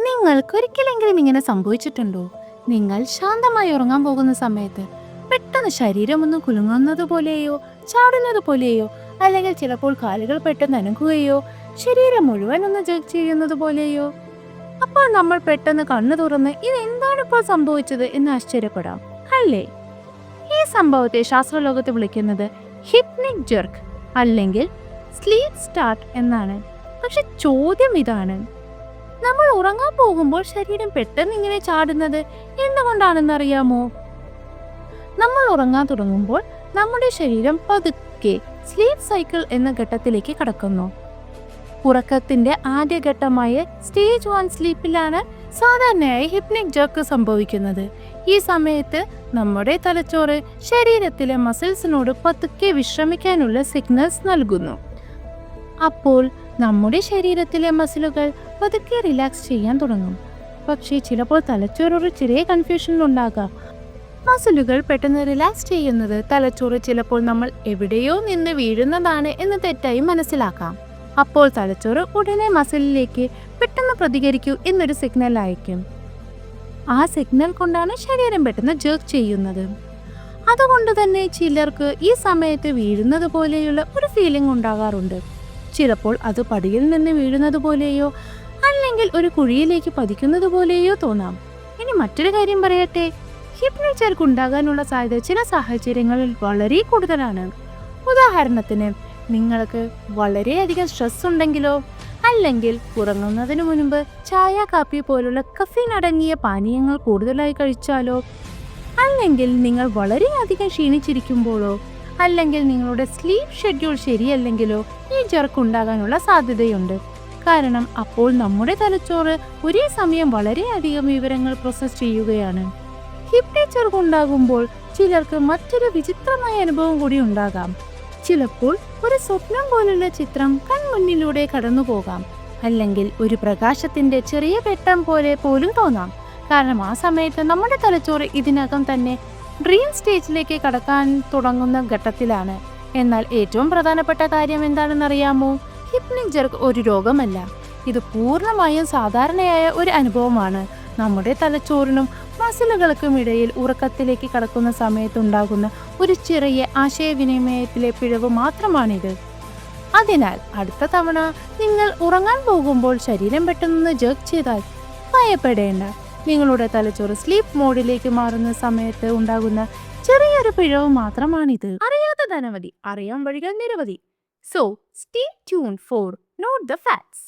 നിങ്ങൾക്കൊരിക്കലെങ്കിലും ഇങ്ങനെ സംഭവിച്ചിട്ടുണ്ടോ? നിങ്ങൾ ശാന്തമായി ഉറങ്ങാൻ പോകുന്ന സമയത്ത് പെട്ടെന്ന് ശരീരം ഒന്ന് കുലുങ്ങുന്നത് പോലെയോ ചാടുന്നത് പോലെയോ, അല്ലെങ്കിൽ ചിലപ്പോൾ കാലുകൾ പെട്ടെന്ന് അനങ്ങുകയോ ശരീരം മുഴുവൻ ഒന്ന് ജഗ് ചെയ്യുന്നത് പോലെയോ? അപ്പോൾ നമ്മൾ പെട്ടെന്ന് കണ്ണു തുറന്ന് ഇതെന്താണ് ഇപ്പോൾ സംഭവിച്ചത് എന്ന് ആശ്ചര്യപ്പെടാം, അല്ലേ? ഈ സംഭവത്തെ ശാസ്ത്രലോകത്ത് വിളിക്കുന്നത് ഹിപ്നിക് ജെർക്ക് അല്ലെങ്കിൽ സ്ലീപ്പ് സ്റ്റാർട്ട് എന്നാണ്. പക്ഷെ ചോദ്യം ഇതാണ്, നമ്മൾ ഉറങ്ങാൻ പോകുമ്പോൾ ശരീരം പെട്ടെന്ന് ഇങ്ങനെ ചാടുന്നത് എന്തുകൊണ്ടാണെന്ന് അറിയാമോ? നമ്മൾ ഉറങ്ങാൻ തുടങ്ങുമ്പോൾ നമ്മുടെ ശരീരം പതുക്കെ സ്ലീപ്പ് സൈക്കിൾ എന്ന ഘട്ടത്തിലേക്ക് കടക്കുന്നു. ഉറക്കത്തിന്റെ ആദ്യഘട്ടമായ സ്റ്റേജ് 1 സ്ലീപ്പിലാണ് സാധാരണയായി ഹിപ്നിക് ജെർക്ക് സംഭവിക്കുന്നത്. ഈ സമയത്ത് നമ്മുടെ തലച്ചോറ് ശരീരത്തിലെ മസിൽസിനോട് പതുക്കെ വിശ്രമിക്കാനുള്ള സിഗ്നൽസ് നൽകുന്നു. അപ്പോൾ നമ്മുടെ ശരീരത്തിലെ മസിലുകൾ പതുക്കെ റിലാക്സ് ചെയ്യാൻ തുടങ്ങും. പക്ഷേ ചിലപ്പോൾ തലച്ചോറ് ഒരു ചെറിയ കൺഫ്യൂഷൻ ഉണ്ടാകാം. മസിലുകൾ പെട്ടെന്ന് റിലാക്സ് ചെയ്യുന്നത് തലച്ചോറ് ചിലപ്പോൾ നമ്മൾ എവിടെയോ നിന്ന് വീഴുന്നതാണ് എന്ന് തെറ്റായി മനസ്സിലാക്കാം. അപ്പോൾ തലച്ചോറ് ഉടനെ മസിലിലേക്ക് പെട്ടെന്ന് പ്രതികരിക്കൂ എന്നൊരു സിഗ്നൽ അയക്കും. ആ സിഗ്നൽ കൊണ്ടാണ് ശരീരം പെട്ടെന്ന് ജെർക്ക് ചെയ്യുന്നത്. അതുകൊണ്ട് തന്നെ ചിലർക്ക് ഈ സമയത്ത് വീഴുന്നത് പോലെയുള്ള ഒരു ഫീലിംഗ് ഉണ്ടാകാറുണ്ട്. ചിലപ്പോൾ അത് പടിയിൽ നിന്ന് വീഴുന്നത് പോലെയോ അല്ലെങ്കിൽ ഒരു കുഴിയിലേക്ക് പതിക്കുന്നത് പോലെയോ തോന്നാം. ഇനി മറ്റൊരു കാര്യം പറയട്ടെ, ഹിപ്നിക് ജെർക്ക് ഉണ്ടാകാനുള്ള സാധ്യത ചില സാഹചര്യങ്ങളിൽ വളരെ കൂടുതലാണ്. ഉദാഹരണത്തിന്, നിങ്ങൾക്ക് വളരെയധികം സ്ട്രെസ് ഉണ്ടെങ്കിലോ, അല്ലെങ്കിൽ ഉറങ്ങുന്നതിന് മുൻപ് ചായ കാപ്പി പോലുള്ള കഫീൻ അടങ്ങിയ പാനീയങ്ങൾ കൂടുതലായി കഴിച്ചാലോ, അല്ലെങ്കിൽ നിങ്ങൾ വളരെയധികം ക്ഷീണിച്ചിരിക്കുമ്പോഴോ, അല്ലെങ്കിൽ നിങ്ങളുടെ സ്ലീപ്പ് ഷെഡ്യൂൾ ശരിയല്ലെങ്കിലോ ഈ ജെർക്ക് ഉണ്ടാകാനുള്ള സാധ്യതയുണ്ട്. കാരണം അപ്പോൾ നമ്മുടെ തലച്ചോറ് ഒരേ സമയം വളരെയധികം വിവരങ്ങൾ പ്രോസസ് ചെയ്യുകയാണ്. ഹിപ്നിക് ജെർക്ക് ഉണ്ടാകുമ്പോൾ ചിലർക്ക് മറ്റൊരു വിചിത്രമായ അനുഭവം കൂടി ഉണ്ടാകാം. ചിലപ്പോൾ ഒരു സ്വപ്നം പോലുള്ള ചിത്രം കൺമുന്നിലൂടെ കടന്നു പോകാം, അല്ലെങ്കിൽ ഒരു പ്രകാശത്തിന്റെ ചെറിയ വെട്ടം പോലെ പോലും തോന്നാം. കാരണം ആ സമയത്ത് നമ്മുടെ തലച്ചോറ് ഇതിനകം തന്നെ ഡ്രീം സ്റ്റേജിലേക്ക് കടക്കാൻ തുടങ്ങുന്ന ഘട്ടത്തിലാണ്. എന്നാൽ ഏറ്റവും പ്രധാനപ്പെട്ട കാര്യം എന്താണെന്നറിയാമോ? ഹിപ്നിക് ജെർക്ക് ഒരു രോഗമല്ല. ഇത് പൂർണ്ണമായും സാധാരണയായ ഒരു അനുഭവമാണ്. നമ്മുടെ തലച്ചോറിനും മസിലുകൾക്കും ഇടയിൽ ഉറക്കത്തിലേക്ക് കടക്കുന്ന സമയത്തുണ്ടാകുന്ന ഒരു ചെറിയ ആശയവിനിമയത്തിലെ പിഴവ് മാത്രമാണിത്. അതിനാൽ അടുത്ത തവണ നിങ്ങൾ ഉറങ്ങാൻ പോകുമ്പോൾ ശരീരം പെട്ടെന്ന് ജെർക്ക് ചെയ്താൽ ഭയപ്പെടേണ്ട. നിങ്ങളുടെ തലച്ചോറ് സ്ലീപ്പ് മോഡിലേക്ക് മാറുന്ന സമയത്ത് ഉണ്ടാകുന്ന ചെറിയൊരു പിഴവ് മാത്രമാണിത്. അറിയാത്ത ധനവധി, അറിയാൻ വഴികൾ നിരവധി. So stay tune for not the facts.